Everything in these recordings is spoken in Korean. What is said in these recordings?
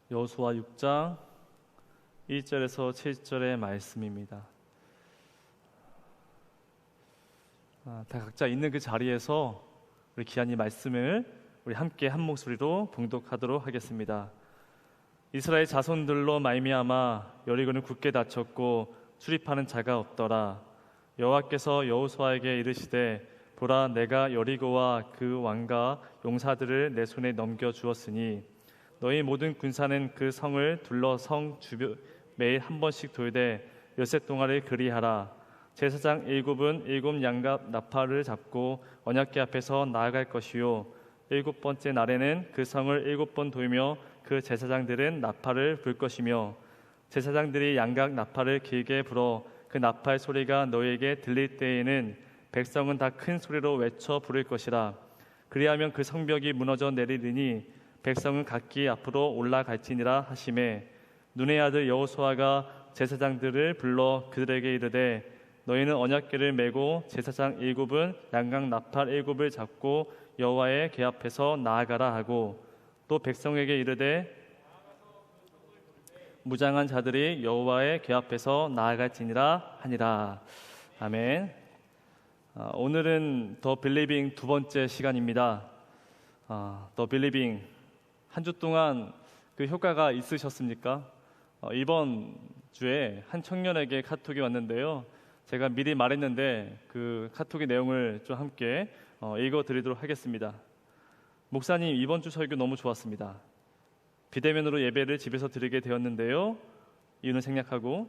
여호수아 6장 1절에서 7절의 말씀입니다. 다 각자 있는 그 자리에서 우리 귀한 이 말씀을 우리 함께 한 목소리로 봉독하도록 하겠습니다. 이스라엘 자손들로 말미암아 여리고는 굳게 닫혔고 출입하는 자가 없더라. 여호와께서 여호수아에게 이르시되 보라, 내가 여리고와 그 왕과 용사들을 내 손에 넘겨 주었으니 너희 모든 군사는 그 성을 둘러 성 주변 매일 한 번씩 돌되 엿새 동안을 그리하라. 제사장 7은 7 양갑 나팔을 잡고 언약궤 앞에서 나아갈 것이요 7번째 날에는 그 성을 7번 돌며 그 제사장들은 나팔을 불 것이며 제사장들이 양각 나팔을 길게 불어 그 나팔 소리가 너희에게 들릴 때에는 백성은 다 큰 소리로 외쳐 부를 것이라. 그리하면 그 성벽이 무너져 내리리니 백성은 각기 앞으로 올라갈지니라 하시매, 눈의 아들 여호수아가 제사장들을 불러 그들에게 이르되 너희는 언약궤를 메고 제사장 7은 양각 나팔 7을 잡고 여호와의 궤 앞에서 나아가라 하고, 또 백성에게 이르되 무장한 자들이 여호와의 궤 앞에서 나아갈지니라 하니라. 아멘. 오늘은 더 빌리빙 두 번째 시간입니다. 더 빌리빙 한 주 동안 그 효과가 있으셨습니까? 이번 주에 한 청년에게 카톡이 왔는데요. 제가 미리 말했는데 그 카톡의 내용을 좀 함께 읽어드리도록 하겠습니다. 목사님, 이번 주 설교 너무 좋았습니다. 비대면으로 예배를 집에서 드리게 되었는데요. 이유는 생략하고,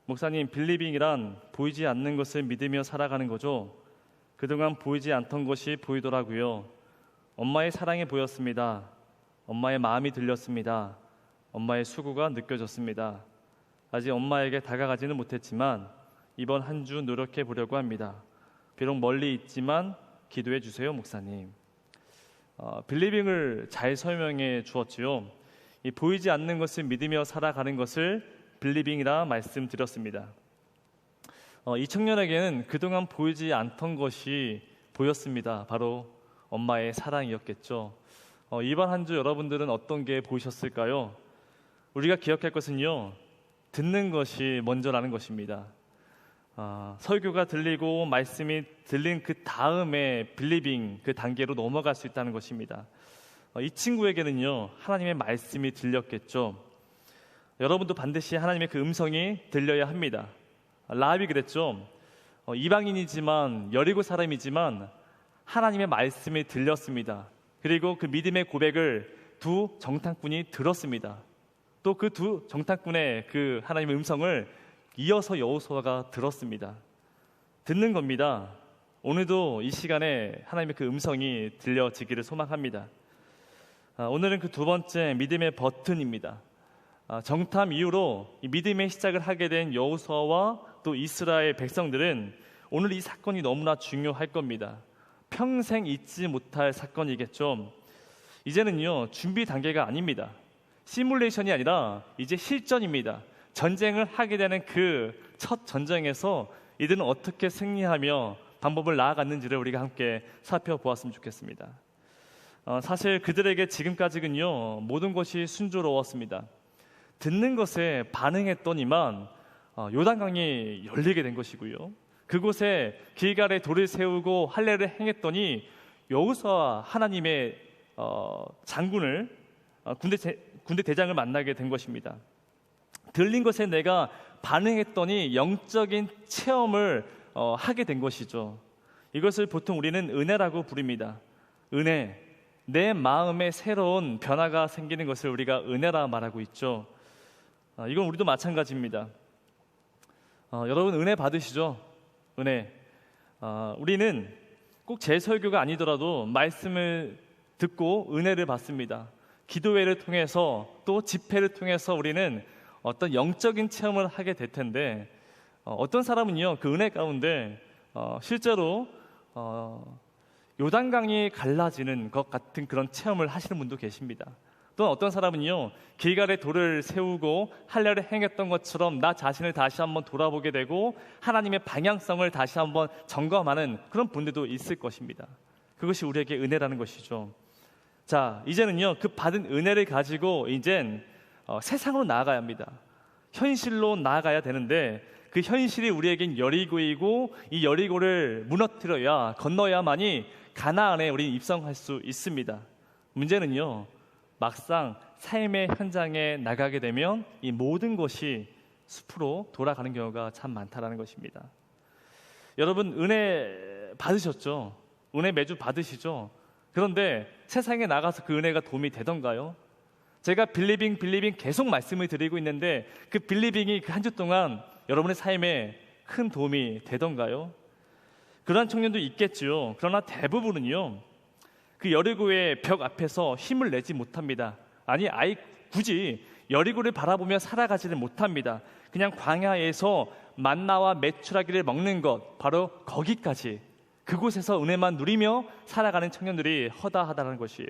목사님, 빌리빙이란 보이지 않는 것을 믿으며 살아가는 거죠. 그동안 보이지 않던 것이 보이더라고요. 엄마의 사랑이 보였습니다. 엄마의 마음이 들렸습니다. 엄마의 수고가 느껴졌습니다. 아직 엄마에게 다가가지는 못했지만 이번 한 주 노력해 보려고 합니다. 비록 멀리 있지만 기도해 주세요, 목사님. 빌리빙을 잘 설명해 주었지요. 이 보이지 않는 것을 믿으며 살아가는 것을 빌리빙이라 말씀드렸습니다. 이 청년에게는 그동안 보이지 않던 것이 보였습니다. 바로 엄마의 사랑이었겠죠. 이번 한 주 여러분들은 어떤 게 보이셨을까요? 우리가 기억할 것은요, 듣는 것이 먼저라는 것입니다. 설교가 들리고 말씀이 들린 그 다음에 빌리빙 그 단계로 넘어갈 수 있다는 것입니다. 이 친구에게는요, 하나님의 말씀이 들렸겠죠. 여러분도 반드시 하나님의 그 음성이 들려야 합니다. 라합이 그랬죠. 이방인이지만 여리고 사람이지만 하나님의 말씀이 들렸습니다. 그리고 그 믿음의 고백을 두 정탐꾼이 들었습니다. 또 그 두 정탐꾼의 그 하나님의 음성을 이어서 여호수아가 들었습니다. 듣는 겁니다. 오늘도 이 시간에 하나님의 그 음성이 들려지기를 소망합니다. 오늘은 그 두 번째 믿음의 버튼입니다. 정탐 이후로 이 믿음의 시작을 하게 된 여호수아와 또 이스라엘 백성들은 오늘 이 사건이 너무나 중요할 겁니다. 평생 잊지 못할 사건이겠죠. 이제는요, 준비 단계가 아닙니다. 시뮬레이션이 아니라 이제 실전입니다. 전쟁을 하게 되는 그 첫 전쟁에서 이들은 어떻게 승리하며 방법을 나아갔는지를 우리가 함께 살펴보았으면 좋겠습니다. 사실 그들에게 지금까지는요, 모든 것이 순조로웠습니다. 듣는 것에 반응했더니만 요단강이 열리게 된 것이고요. 그곳에 길갈에 돌을 세우고 할례를 행했더니 여호수아 하나님의 장군을 군대 대장을 만나게 된 것입니다. 들린 것에 내가 반응했더니 영적인 체험을 하게 된 것이죠. 이것을 보통 우리는 은혜라고 부릅니다. 은혜, 내 마음에 새로운 변화가 생기는 것을 우리가 은혜라 말하고 있죠. 이건 우리도 마찬가지입니다. 여러분, 은혜 받으시죠? 은혜. 우리는 꼭 제 설교가 아니더라도 말씀을 듣고 은혜를 받습니다. 기도회를 통해서 또 집회를 통해서 우리는 어떤 영적인 체험을 하게 될 텐데, 어떤 사람은요, 그 은혜 가운데 실제로 요단강이 갈라지는 것 같은 그런 체험을 하시는 분도 계십니다. 또 어떤 사람은요, 길갈에 돌을 세우고 할례를 행했던 것처럼 나 자신을 다시 한번 돌아보게 되고 하나님의 방향성을 다시 한번 점검하는 그런 분들도 있을 것입니다. 그것이 우리에게 은혜라는 것이죠. 자, 이제는요, 그 받은 은혜를 가지고 이젠 세상으로 나아가야 합니다. 현실로 나아가야 되는데 그 현실이 우리에겐 여리고이고 이 여리고를 무너뜨려야 건너야만이 가나안에 우리는 입성할 수 있습니다. 문제는요, 막상 삶의 현장에 나가게 되면 이 모든 것이 숲으로 돌아가는 경우가 참 많다라는 것입니다. 여러분 은혜 받으셨죠? 은혜 매주 받으시죠? 그런데 세상에 나가서 그 은혜가 도움이 되던가요? 제가 빌리빙 계속 말씀을 드리고 있는데 그 빌리빙이 그 한 주 동안 여러분의 삶에 큰 도움이 되던가요? 그러한 청년도 있겠지요. 그러나 대부분은요, 그 여리고의 벽 앞에서 힘을 내지 못합니다. 아니 굳이 여리고를 바라보며 살아가지를 못합니다. 그냥 광야에서 만나와 메추라기를 먹는 것, 바로 거기까지, 그곳에서 은혜만 누리며 살아가는 청년들이 허다하다는 것이에요.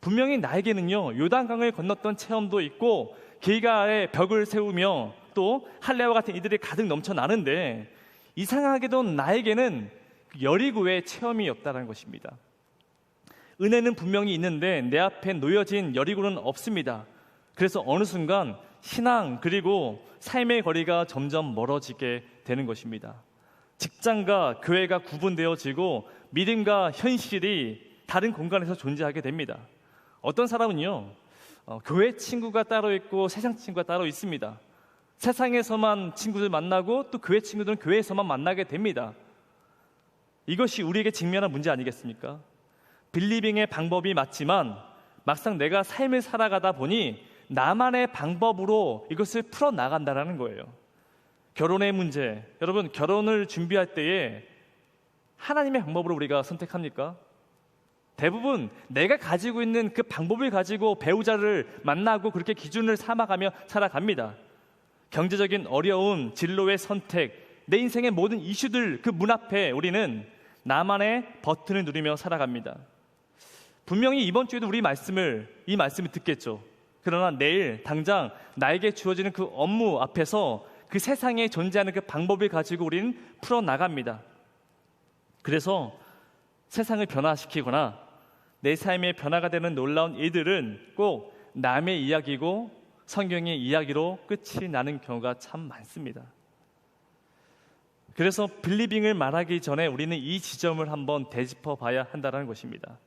분명히 나에게는요, 요단강을 건넜던 체험도 있고 길가에 벽을 세우며 또 할례와 같은 이들이 가득 넘쳐나는데 이상하게도 나에게는 여리고의 체험이 없다는 것입니다. 은혜는 분명히 있는데 내 앞에 놓여진 여리고는 없습니다. 그래서 어느 순간 신앙 그리고 삶의 거리가 점점 멀어지게 되는 것입니다. 직장과 교회가 구분되어지고 믿음과 현실이 다른 공간에서 존재하게 됩니다. 어떤 사람은요, 교회 친구가 따로 있고 세상 친구가 따로 있습니다. 세상에서만 친구들 만나고 또 교회 친구들은 교회에서만 만나게 됩니다. 이것이 우리에게 직면한 문제 아니겠습니까? 빌리빙의 방법이 맞지만 막상 내가 삶을 살아가다 보니 나만의 방법으로 이것을 풀어나간다는 거예요. 결혼의 문제, 여러분 결혼을 준비할 때에 하나님의 방법으로 우리가 선택합니까? 대부분 내가 가지고 있는 그 방법을 가지고 배우자를 만나고 그렇게 기준을 삼아가며 살아갑니다. 경제적인 어려움, 진로의 선택, 내 인생의 모든 이슈들 그 문 앞에 우리는 나만의 버튼을 누리며 살아갑니다. 분명히 이번 주에도 이 말씀을 듣겠죠. 그러나 내일 당장 나에게 주어지는 그 업무 앞에서 그 세상에 존재하는 그 방법을 가지고 우리는 풀어나갑니다. 그래서 세상을 변화시키거나 내 삶의 변화가 되는 놀라운 일들은 꼭 남의 이야기고 성경의 이야기로 끝이 나는 경우가 참 많습니다. 그래서 빌리빙을 말하기 전에 우리는 이 지점을 한번 되짚어 봐야 한다는 것입니다.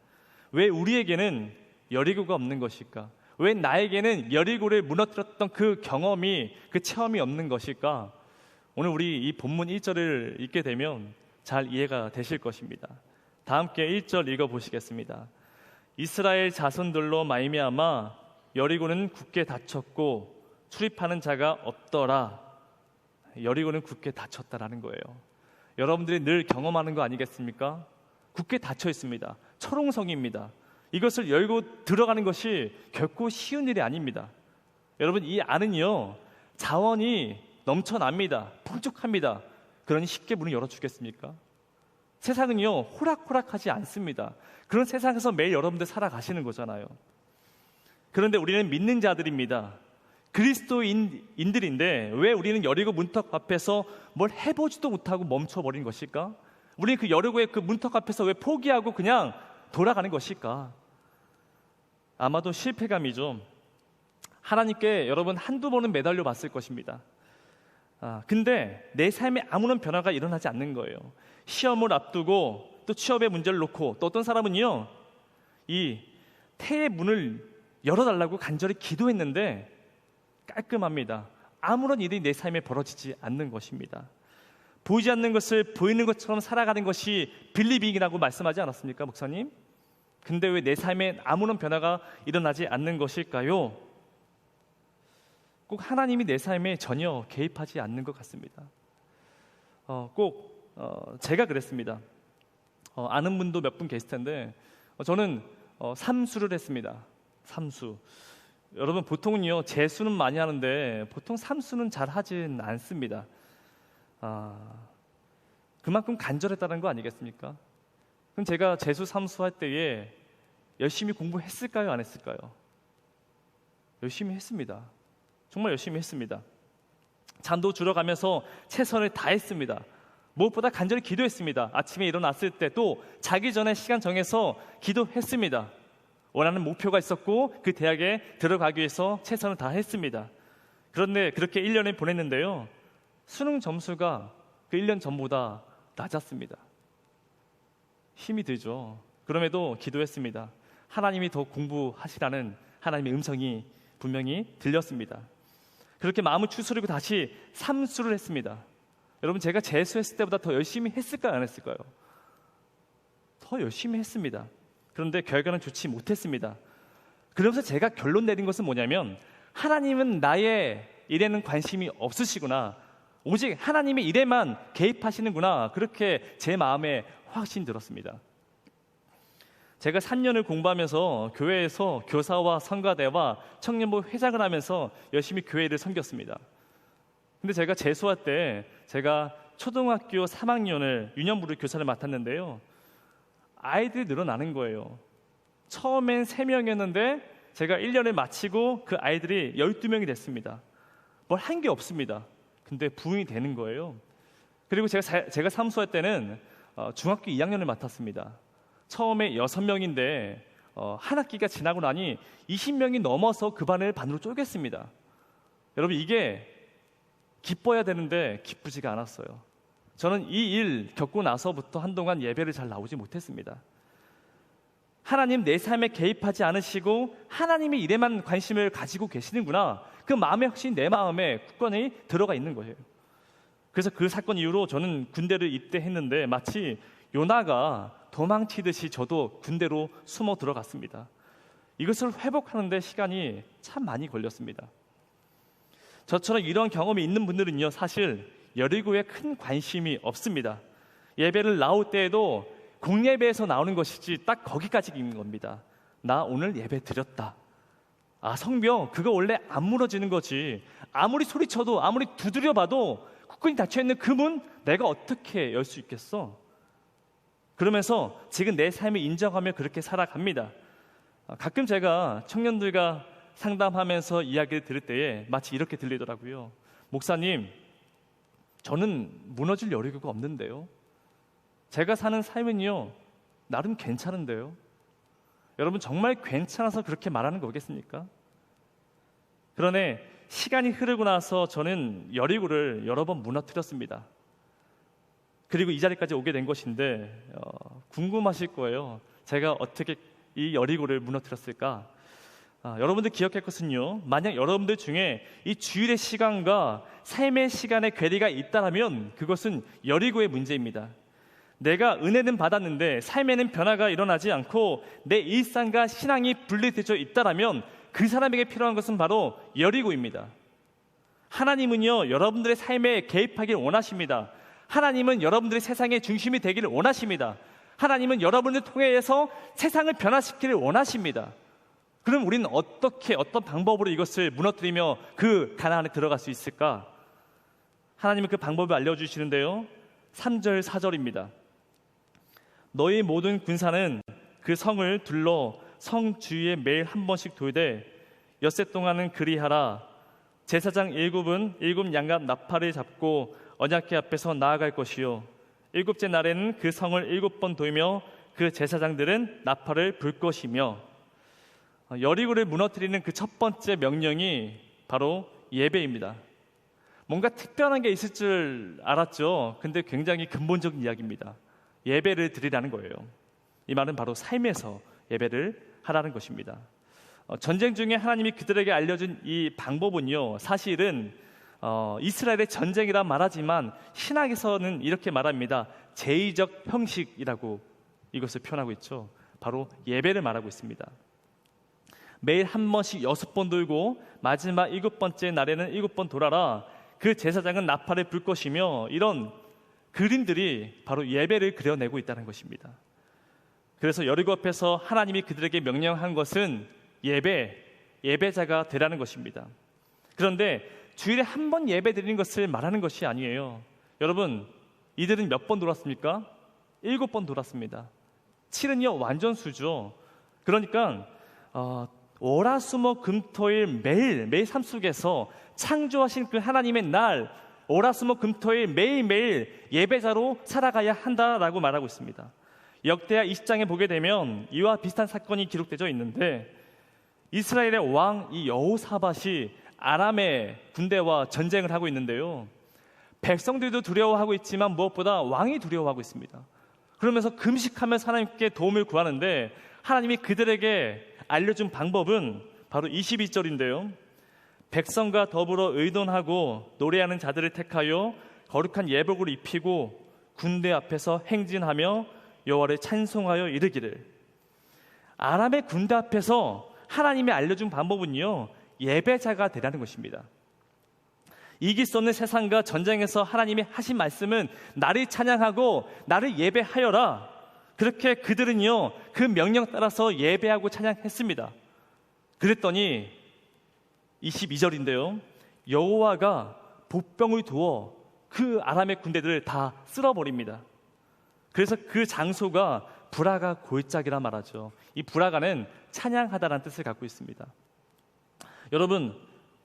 왜 우리에게는 여리고가 없는 것일까? 왜 나에게는 여리고를 무너뜨렸던 그 경험이, 그 체험이 없는 것일까? 오늘 우리 이 본문 1절을 읽게 되면 잘 이해가 되실 것입니다. 다 함께 1절 읽어보시겠습니다. 이스라엘 자손들로 말미암아 여리고는 굳게 닫혔고 출입하는 자가 없더라. 여리고는 굳게 닫혔다라는 거예요. 여러분들이 늘 경험하는 거 아니겠습니까? 굳게 닫혀 있습니다. 철옹성입니다. 이것을 열고 들어가는 것이 결코 쉬운 일이 아닙니다. 여러분 이 안은요 자원이 넘쳐납니다. 풍족합니다. 그러니 쉽게 문을 열어주겠습니까? 세상은요 호락호락하지 않습니다. 그런 세상에서 매일 여러분들 살아가시는 거잖아요. 그런데 우리는 믿는 자들입니다. 그리스도인들인데 왜 우리는 여리고 문턱 앞에서 뭘 해보지도 못하고 멈춰버린 것일까? 우리는 그 여리고의 그 문턱 앞에서 왜 포기하고 그냥 돌아가는 것일까? 아마도 실패감이죠. 하나님께 여러분 한두 번은 매달려 봤을 것입니다. 근데 내 삶에 아무런 변화가 일어나지 않는 거예요. 시험을 앞두고 또 취업의 문제를 놓고 또 어떤 사람은요 이 태의 문을 열어달라고 간절히 기도했는데 깔끔합니다. 아무런 일이 내 삶에 벌어지지 않는 것입니다. 보이지 않는 것을 보이는 것처럼 살아가는 것이 빌리빙이라고 말씀하지 않았습니까, 목사님? 근데 왜 내 삶에 아무런 변화가 일어나지 않는 것일까요? 꼭 하나님이 내 삶에 전혀 개입하지 않는 것 같습니다. 제가 그랬습니다. 아는 분도 몇 분 계실 텐데 저는 삼수를 했습니다. 삼수. 여러분 보통은요 재수는 많이 하는데 보통 삼수는 잘 하진 않습니다. 그만큼 간절했다는 거 아니겠습니까? 그럼 제가 재수 삼수할 때에 열심히 공부했을까요? 안 했을까요? 열심히 했습니다. 정말 열심히 했습니다. 잠도 줄어가면서 최선을 다했습니다. 무엇보다 간절히 기도했습니다. 아침에 일어났을 때 또 자기 전에 시간 정해서 기도했습니다. 원하는 목표가 있었고 그 대학에 들어가기 위해서 최선을 다했습니다. 그런데 그렇게 1년을 보냈는데요, 수능 점수가 그 1년 전보다 낮았습니다. 힘이 들죠. 그럼에도 기도했습니다. 하나님이 더 공부하시라는 하나님의 음성이 분명히 들렸습니다. 그렇게 마음을 추스리고 다시 삼수를 했습니다. 여러분, 제가 재수했을 때보다 더 열심히 했을까요, 안 했을까요? 더 열심히 했습니다. 그런데 결과는 좋지 못했습니다. 그러면서 제가 결론 내린 것은 뭐냐면, 하나님은 나의 일에는 관심이 없으시구나, 오직 하나님의 일에만 개입하시는구나, 그렇게 제 마음에 확신이 들었습니다. 제가 3년을 공부하면서 교회에서 교사와 성가대와 청년부 회장을 하면서 열심히 교회를 섬겼습니다. 근데 제가 재수할 때 제가 초등학교 3학년을 유년부를 교사를 맡았는데요, 아이들이 늘어나는 거예요. 처음엔 3명이었는데 제가 1년을 마치고 그 아이들이 12명이 됐습니다. 뭘 한 게 없습니다. 근데 부흥이 되는 거예요. 그리고 제가 사무소할 때는 중학교 2학년을 맡았습니다. 처음에 6명인데 한 학기가 지나고 나니 20명이 넘어서 그 반을 반으로 쪼갰습니다. 여러분, 이게 기뻐야 되는데 기쁘지가 않았어요. 저는 이 일 겪고 나서부터 한동안 예배를 잘 나오지 못했습니다. 하나님 내 삶에 개입하지 않으시고 하나님의 일에만 관심을 가지고 계시는구나, 그 마음의 확신이 내 마음에 굳건히 들어가 있는 거예요. 그래서 그 사건 이후로 저는 군대를 입대했는데 마치 요나가 도망치듯이 저도 군대로 숨어 들어갔습니다. 이것을 회복하는 데 시간이 참 많이 걸렸습니다. 저처럼 이런 경험이 있는 분들은요, 사실 여리고에 큰 관심이 없습니다. 예배를 나올 때에도 공예배에서 나오는 것이지 딱 거기까지인 겁니다. 나 오늘 예배 드렸다. 아, 성경 그거 원래 안 무너지는 거지. 아무리 소리쳐도 아무리 두드려봐도 굳건히 닫혀있는 그 문 내가 어떻게 열 수 있겠어? 그러면서 지금 내 삶을 인정하며 그렇게 살아갑니다. 가끔 제가 청년들과 상담하면서 이야기를 들을 때에 마치 이렇게 들리더라고요. 목사님, 저는 무너질 여리고가 없는데요. 제가 사는 삶은요, 나름 괜찮은데요. 여러분, 정말 괜찮아서 그렇게 말하는 거겠습니까? 그러나 시간이 흐르고 나서 저는 여리고를 여러 번 무너뜨렸습니다. 그리고 이 자리까지 오게 된 것인데 궁금하실 거예요. 제가 어떻게 이 여리고를 무너뜨렸을까? 여러분들 기억할 것은요, 만약 여러분들 중에 이 주일의 시간과 삶의 시간에 괴리가 있다면 그것은 여리고의 문제입니다. 내가 은혜는 받았는데 삶에는 변화가 일어나지 않고 내 일상과 신앙이 분리되어 있다면 그 사람에게 필요한 것은 바로 여리고입니다. 하나님은요, 여러분들의 삶에 개입하길 원하십니다. 하나님은 여러분들의 세상의 중심이 되기를 원하십니다. 하나님은 여러분을 통해서 세상을 변화시키기를 원하십니다. 그럼 우리는 어떻게, 어떤 방법으로 이것을 무너뜨리며 그 가나안에 들어갈 수 있을까? 하나님은 그 방법을 알려주시는데요, 3절 4절입니다. 너희 모든 군사는 그 성을 둘러 성 주위에 매일 한 번씩 돌되 엿새 동안은 그리하라. 제사장 7은 7 양갑 나팔을 잡고 언약궤 앞에서 나아갈 것이요, 7째 날에는 그 성을 7번 돌며 그 제사장들은 나팔을 불 것이며. 여리고를 무너뜨리는 그 첫 번째 명령이 바로 예배입니다. 뭔가 특별한 게 있을 줄 알았죠. 근데 굉장히 근본적인 이야기입니다. 예배를 드리라는 거예요. 이 말은 바로 삶에서 예배를 하라는 것입니다. 전쟁 중에 하나님이 그들에게 알려준 이 방법은요, 사실은 이스라엘의 전쟁이라 말하지만 신학에서는 이렇게 말합니다. 제의적 형식이라고 이것을 표현하고 있죠. 바로 예배를 말하고 있습니다. 매일 한 번씩 6번 돌고 마지막 7번째 날에는 7번 돌아라. 그 제사장은 나팔을 불 것이며, 이런 그림들이 바로 예배를 그려내고 있다는 것입니다. 그래서 여리고 앞에서 하나님이 그들에게 명령한 것은 예배자가 되라는 것입니다. 그런데 주일에 한 번 예배 드리는 것을 말하는 것이 아니에요. 여러분, 이들은 몇 번 돌았습니까? 7번 돌았습니다. 7은요 완전수죠. 그러니까 월화수목금토일 매일 삶 속에서 창조하신 그 하나님의 날, 월화수목금토일 매일매일 예배자로 살아가야 한다라고 말하고 있습니다. 역대하 20장에 보게 되면 이와 비슷한 사건이 기록되어 있는데, 이스라엘의 왕 이 여호사밧이 아람의 군대와 전쟁을 하고 있는데요, 백성들도 두려워하고 있지만 무엇보다 왕이 두려워하고 있습니다. 그러면서 금식하면서 하나님께 도움을 구하는데, 하나님이 그들에게 알려준 방법은 바로 22절인데요, 백성과 더불어 의논하고 노래하는 자들을 택하여 거룩한 예복을 입히고 군대 앞에서 행진하며 여호와를 찬송하여 이르기를. 아람의 군대 앞에서 하나님이 알려준 방법은요, 예배자가 되라는 것입니다. 이길 수 없는 세상과 전쟁에서 하나님이 하신 말씀은 나를 찬양하고 나를 예배하여라. 그렇게 그들은요, 그 명령 따라서 예배하고 찬양했습니다. 그랬더니 22절인데요, 여호와가 보병을 두어 그 아람의 군대들을 다 쓸어버립니다. 그래서 그 장소가 브라가 골짜기라 말하죠. 이 브라가는 찬양하다라는 뜻을 갖고 있습니다. 여러분,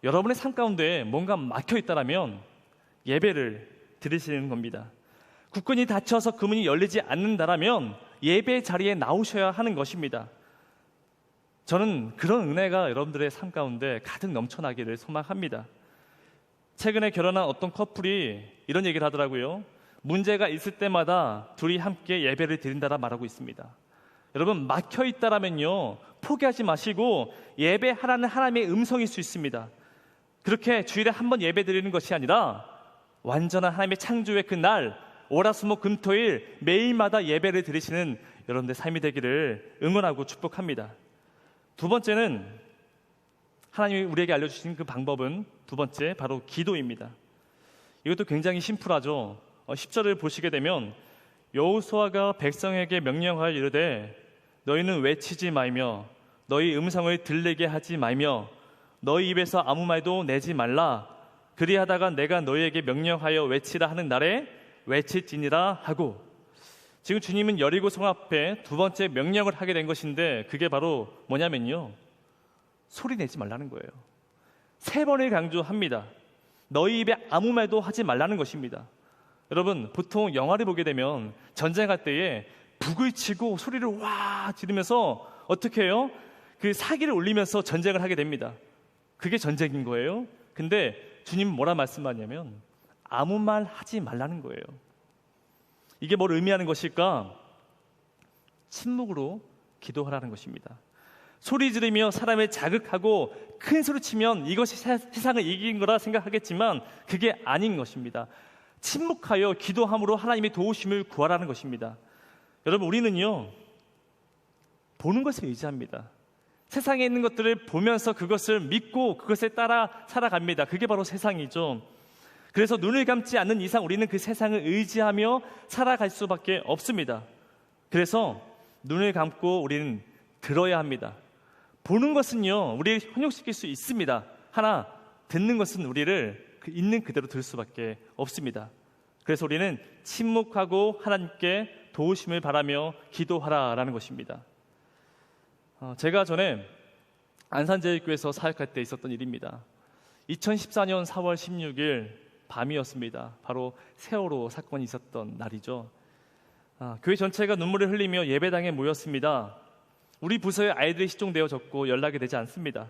여러분의 삶 가운데 뭔가 막혀 있다라면 예배를 드리시는 겁니다. 국군이 닫혀서 그 문이 열리지 않는다라면 예배 자리에 나오셔야 하는 것입니다. 저는 그런 은혜가 여러분들의 삶 가운데 가득 넘쳐나기를 소망합니다. 최근에 결혼한 어떤 커플이 이런 얘기를 하더라고요. 문제가 있을 때마다 둘이 함께 예배를 드린다라 말하고 있습니다. 여러분, 막혀 있다라면요, 포기하지 마시고 예배하라는 하나님의 음성일 수 있습니다. 그렇게 주일에 한 번 예배 드리는 것이 아니라 완전한 하나님의 창조의 그 날, 월화수목금토일 매일마다 예배를 드리시는 여러분들의 삶이 되기를 응원하고 축복합니다. 두 번째는, 하나님이 우리에게 알려주신 그 방법은 두 번째 바로 기도입니다. 이것도 굉장히 심플하죠. 10절을 보시게 되면 여호수아가 백성에게 명령하여 이르되 너희는 외치지 말며 너희 음성을 들리게 하지 말며 너희 입에서 아무 말도 내지 말라. 그리하다가 내가 너희에게 명령하여 외치라 하는 날에 외칠지니라 하고, 지금 주님은 여리고성 앞에 두 번째 명령을 하게 된 것인데, 그게 바로 뭐냐면요, 소리 내지 말라는 거예요. 3번을 강조합니다. 너희 입에 아무 말도 하지 말라는 것입니다. 여러분, 보통 영화를 보게 되면 전쟁할 때에 북을 치고 소리를 와 지르면서 어떻게 해요? 그 사기를 울리면서 전쟁을 하게 됩니다. 그게 전쟁인 거예요. 근데 주님은 뭐라 말씀하냐면 아무 말 하지 말라는 거예요. 이게 뭘 의미하는 것일까? 침묵으로 기도하라는 것입니다. 소리 지르며 사람을 자극하고 큰 소리 치면 이것이 세상을 이긴 거라 생각하겠지만 그게 아닌 것입니다. 침묵하여 기도함으로 하나님의 도우심을 구하라는 것입니다. 여러분, 우리는요, 보는 것을 의지합니다. 세상에 있는 것들을 보면서 그것을 믿고 그것에 따라 살아갑니다. 그게 바로 세상이죠. 그래서 눈을 감지 않는 이상 우리는 그 세상을 의지하며 살아갈 수밖에 없습니다. 그래서 눈을 감고 우리는 들어야 합니다. 보는 것은요, 우리를 현혹시킬 수 있습니다. 하나, 듣는 것은 우리를 있는 그대로 들을 수밖에 없습니다. 그래서 우리는 침묵하고 하나님께 도우심을 바라며 기도하라라는 것입니다. 제가 전에 안산제일교회에서 사역할 때 있었던 일입니다. 2014년 4월 16일 밤이었습니다. 바로 세월호 사건이 있었던 날이죠. 교회 전체가 눈물을 흘리며 예배당에 모였습니다. 우리 부서의 아이들이 실종되어졌고 연락이 되지 않습니다.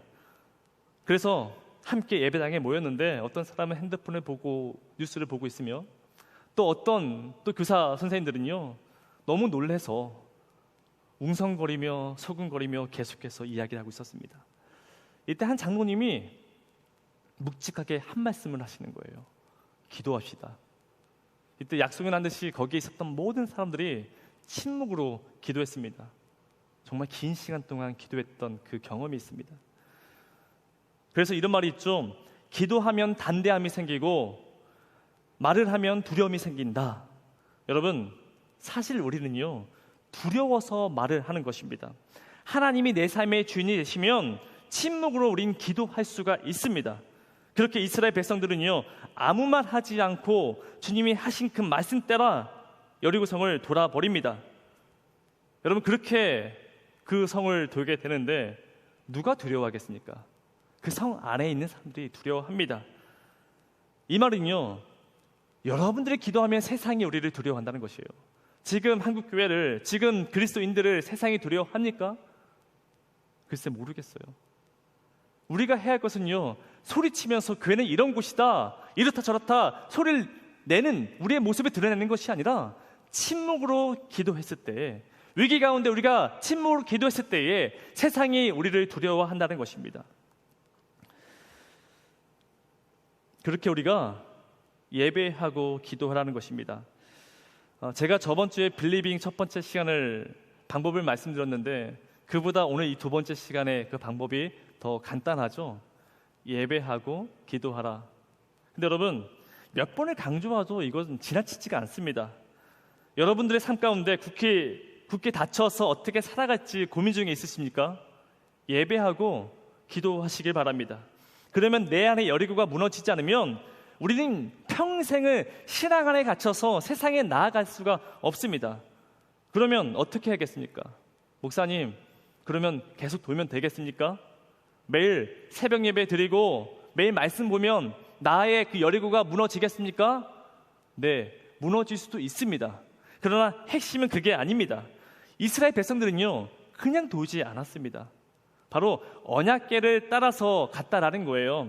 그래서 함께 예배당에 모였는데 어떤 사람은 핸드폰을 보고 뉴스를 보고 있으며 또 어떤 교사 선생님들은요, 너무 놀래서 웅성거리며 소근거리며 계속해서 이야기를 하고 있었습니다. 이때 한 장로님이 묵직하게 한 말씀을 하시는 거예요. 기도합시다. 이때 약속이 난 듯이 거기에 있었던 모든 사람들이 침묵으로 기도했습니다. 정말 긴 시간 동안 기도했던 그 경험이 있습니다. 그래서 이런 말이 있죠. 기도하면 단대함이 생기고 말을 하면 두려움이 생긴다. 여러분, 사실 우리는요, 두려워서 말을 하는 것입니다. 하나님이 내 삶의 주인이 되시면 침묵으로 우린 기도할 수가 있습니다. 그렇게 이스라엘 백성들은요, 아무 말 하지 않고 주님이 하신 그 말씀 따라 여리고성을 돌아버립니다. 여러분, 그렇게 그 성을 돌게 되는데 누가 두려워하겠습니까? 그 성 안에 있는 사람들이 두려워합니다. 이 말은요, 여러분들이 기도하면 세상이 우리를 두려워한다는 것이에요. 지금 한국교회를, 지금 그리스도인들을 세상이 두려워합니까? 글쎄 모르겠어요. 우리가 해야 할 것은요, 소리치면서 교회는 이런 곳이다, 이렇다 저렇다 소리를 내는 우리의 모습을 드러내는 것이 아니라 침묵으로 기도했을 때, 위기 가운데 우리가 침묵으로 기도했을 때에 세상이 우리를 두려워한다는 것입니다. 그렇게 우리가 예배하고 기도하라는 것입니다. 제가 저번 주에 빌리빙 첫 번째 시간을 방법을 말씀드렸는데, 그보다 오늘 이 두 번째 시간에 그 방법이 더 간단하죠. 예배하고 기도하라. 근데 여러분, 몇 번을 강조해도 이건 지나치지가 않습니다. 여러분들의 삶 가운데 굳게 닫혀서 어떻게 살아갈지 고민 중에 있으십니까? 예배하고 기도하시길 바랍니다. 그러면 내 안에 여리고가 무너지지 않으면 우리는 평생을 신앙 안에 갇혀서 세상에 나아갈 수가 없습니다. 그러면 어떻게 하겠습니까? 목사님, 그러면 계속 돌면 되겠습니까? 매일 새벽 예배 드리고 매일 말씀 보면 나의 그 여리고가 무너지겠습니까? 네, 무너질 수도 있습니다. 그러나 핵심은 그게 아닙니다. 이스라엘 백성들은요, 그냥 돌지 않았습니다. 바로 언약궤를 따라서 갔다라는 거예요.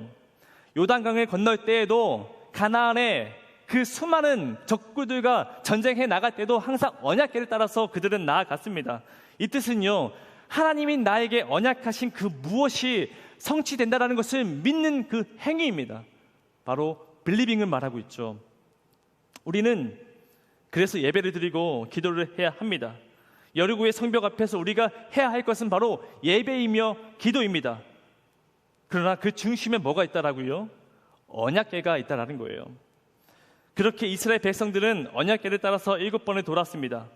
요단강을 건널 때에도, 가나안에 그 수많은 적군들과 전쟁해 나갈 때도 항상 언약궤를 따라서 그들은 나아갔습니다. 이 뜻은요, 하나님이 나에게 언약하신 그 무엇이 성취된다라는 것을 믿는 그 행위입니다. 바로 빌리빙을 말하고 있죠. 우리는 그래서 예배를 드리고 기도를 해야 합니다. 여리고의 성벽 앞에서 우리가 해야 할 것은 바로 예배이며 기도입니다. 그러나 그 중심에 뭐가 있다라고요? 언약궤가 있다라는 거예요. 그렇게 이스라엘 백성들은 언약궤를 따라서 7번을 돌았습니다.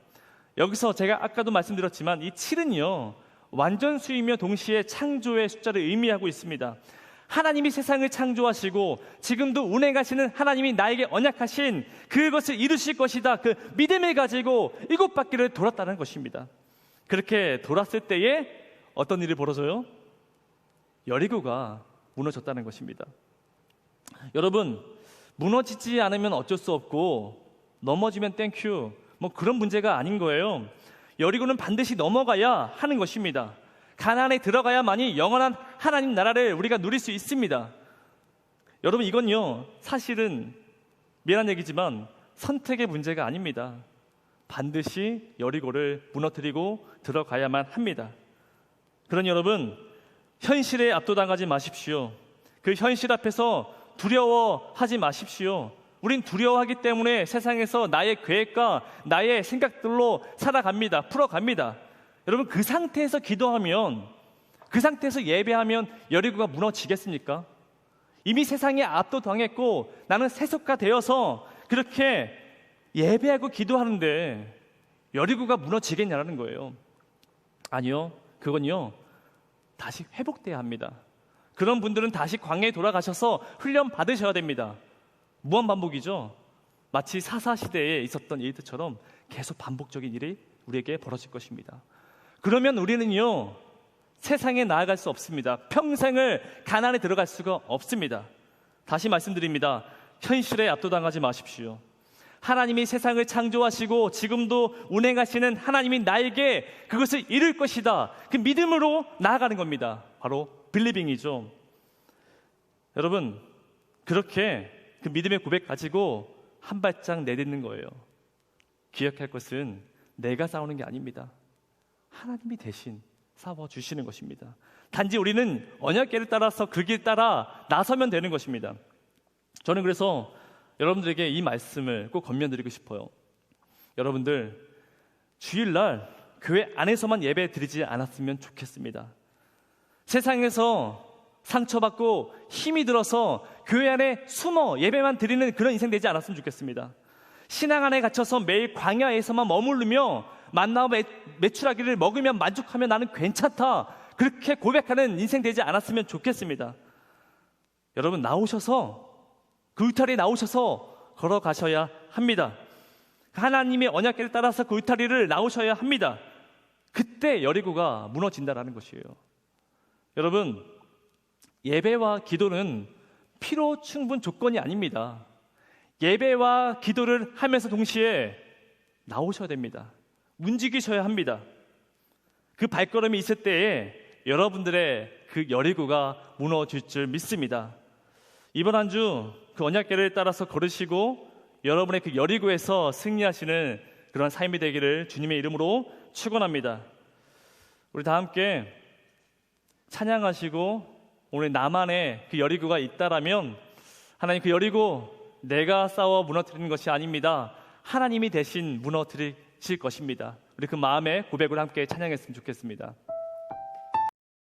여기서 제가 아까도 말씀드렸지만 이 7은요, 완전수이며 동시에 창조의 숫자를 의미하고 있습니다. 하나님이 세상을 창조하시고 지금도 운행하시는 하나님이 나에게 언약하신 그것을 이루실 것이다, 그 믿음을 가지고 7바퀴를 돌았다는 것입니다. 그렇게 돌았을 때에 어떤 일이 벌어져요? 여리고가 무너졌다는 것입니다. 여러분, 무너지지 않으면 어쩔 수 없고 넘어지면 땡큐, 뭐 그런 문제가 아닌 거예요. 여리고는 반드시 넘어가야 하는 것입니다. 가나안에 들어가야만이 영원한 하나님 나라를 우리가 누릴 수 있습니다. 여러분, 이건요, 사실은 미안한 얘기지만 선택의 문제가 아닙니다. 반드시 여리고를 무너뜨리고 들어가야만 합니다. 그러니 여러분, 현실에 압도당하지 마십시오. 그 현실 앞에서 두려워하지 마십시오. 우린 두려워하기 때문에 세상에서 나의 계획과 나의 생각들로 살아갑니다. 풀어갑니다. 여러분, 그 상태에서 기도하면, 그 상태에서 예배하면 여리고가 무너지겠습니까? 이미 세상에 압도당했고 나는 세속화 되어서 그렇게 예배하고 기도하는데 여리고가 무너지겠냐는 거예요. 아니요, 그건요, 다시 회복돼야 합니다. 그런 분들은 다시 광야에 돌아가셔서 훈련 받으셔야 됩니다. 무한반복이죠. 마치 사사시대에 있었던 일들처럼 계속 반복적인 일이 우리에게 벌어질 것입니다. 그러면 우리는요, 세상에 나아갈 수 없습니다. 평생을 가난에 들어갈 수가 없습니다. 다시 말씀드립니다. 현실에 압도당하지 마십시오. 하나님이 세상을 창조하시고 지금도 운행하시는 하나님이 나에게 그것을 이룰 것이다, 그 믿음으로 나아가는 겁니다. 바로 빌리빙이죠. 여러분, 그렇게 그 믿음의 고백 가지고 한 발짝 내딛는 거예요. 기억할 것은 내가 싸우는 게 아닙니다. 하나님이 대신 싸워주시는 것입니다. 단지 우리는 언약궤를 따라서 그 길 따라 나서면 되는 것입니다. 저는 그래서 여러분들에게 이 말씀을 꼭 건면드리고 싶어요. 여러분들, 주일날 교회 안에서만 예배 드리지 않았으면 좋겠습니다. 세상에서 상처받고 힘이 들어서 교회 안에 숨어 예배만 드리는 그런 인생 되지 않았으면 좋겠습니다. 신앙 안에 갇혀서 매일 광야에서만 머무르며 만나와 메추라기를 먹으면 만족하면 나는 괜찮다, 그렇게 고백하는 인생 되지 않았으면 좋겠습니다. 여러분, 나오셔서, 그 울타리에 나오셔서 걸어가셔야 합니다. 하나님의 언약궤를 따라서 그 울타리를 나오셔야 합니다. 그때 여리고가 무너진다라는 것이에요. 여러분, 예배와 기도는 필요 충분 조건이 아닙니다. 예배와 기도를 하면서 동시에 나오셔야 됩니다. 움직이셔야 합니다. 그 발걸음이 있을 때에 여러분들의 그 여리고가 무너질 줄 믿습니다. 이번 한 주 그 언약궤를 따라서 걸으시고 여러분의 그 여리고에서 승리하시는 그런 삶이 되기를 주님의 이름으로 축원합니다. 우리 다 함께 찬양하시고 오늘 나만의 그 여리고가 있다라면 하나님, 그 여리고 내가 싸워 무너뜨리는 것이 아닙니다. 하나님이 대신 무너뜨리실 것입니다. 우리 그 마음의 고백을 함께 찬양했으면 좋겠습니다.